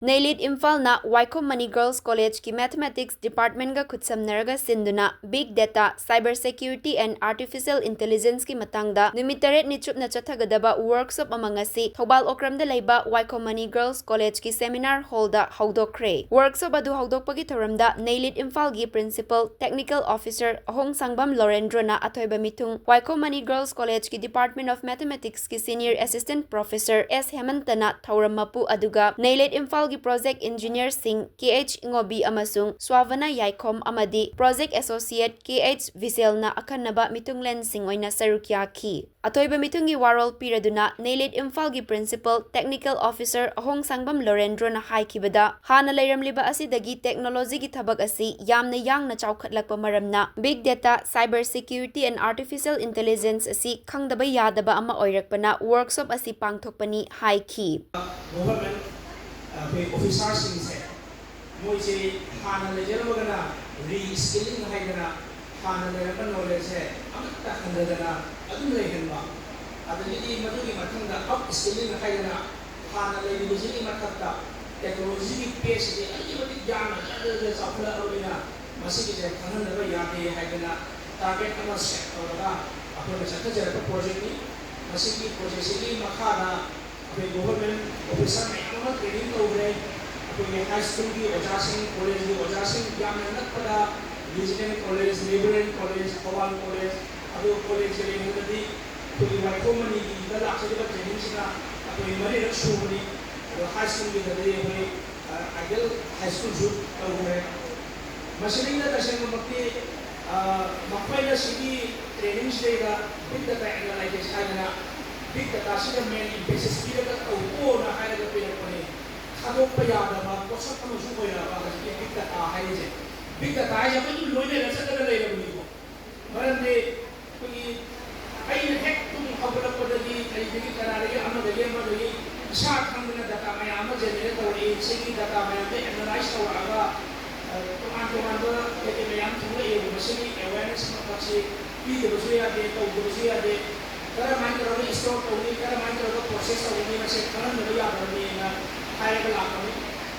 Nailit Imphal Wycombe Money Girls College ki Mathematics Department ga khutsamnaraga sinduna Big Data, Cyber Security and Artificial Intelligence ki matangda numit 8 ni chupna chathagadaba workshop ama ngasi Thobal Okramda leiba Wycombe Money Girls College ki Seminar Hall da houdokhre. Workshop adu haudokpagi thoramda Nailit Imphal gi Principal Technical Officer Ahong Sangbam Lorendro na athoiba mitung Wycombe Money Girls College ki Department of Mathematics ki Senior Assistant Professor S Hemantana Thaurammapu aduga Nailit Imphal Project Engineer Singh KH Ngobi amasung Swavana Yaikom amadi Project Associate KH Viselna akanaba mitunglen sing oina sarukya ki. Atoiba mitungi warol piraduna Nailit Imphal gi Principal Technical Officer Ahong Sangbam Lorendro na haikibada hana leiramliba asidagi technology gi thabak asi yamna yangna chawkhatlakpa maramna Big Data, Cyber Security and Artificial Intelligence asi khangdaba yadaba ama oirakpana workshop asi pangthokpani haiki. Officers मोइसे हाना लेजरबगना reskilling हाइदना हाना लेरबा knowledge है अमत्ता खंददना अदुम लेहनबा अदलिदि मदुगी मथंदा अप स्किलिंग हाइदना हाना लेबिजिनि मथक्ता टेक्नोलॉजी की पेस दे अलिमति ज्ञान अदले सफला अवलिना मसिगी जे खंदनबा यादे हाइदना टारगेट अमा सेट तौरगा अपर सखजरबा प्रोजेक्ट नि मसिगी प्रोजेक्ट नि मखादा अपने गवर्नमेंट ऑफिसर में अमा ट्रेनिंग तौरे अपने हाई स्कूल की ओजासिंग कॉलेज की ओजासिंग यामन नक्पदा विजिटिंग कॉलेज लेबरिंग कॉलेज हवाल कॉलेज अदो कॉलेज के लिए मुझे कोई वाइकोम मनी की दला से जब ट्रेनिंग सिना अपने मरे रक्षु मनी हाई स्कूल की दले अपने आइडियल हाई स्कूल जो तौरे मशीनिंग का दर्शन मक्के मक्के सिटी ट्रेनिंग से का बिग डाटा एनालिसिस आइना Big Data सिस्टम में बेसिस की का ओ ना है का पे अपने खादो पयादा कोसत में जो होया कि Big Data है जे Big Data है जब इन लोने रस का ले रही हो मरन ने कोई आई ने हैक तुम खबर पड़गी आई देखी करा रही हम दगे शार्ट हम ने डाटा में हम जनरेट हो रही से की डाटा में एनालाइज हो रहा तो आंदो के में हम थोड़ा ये मशीन अवेयरनेस में पक्षी की बजुया दे तो बजुया दे karena main terlalu store tadi, karena main terlalu proses tadi masih karena dari apa ni na high level apa ni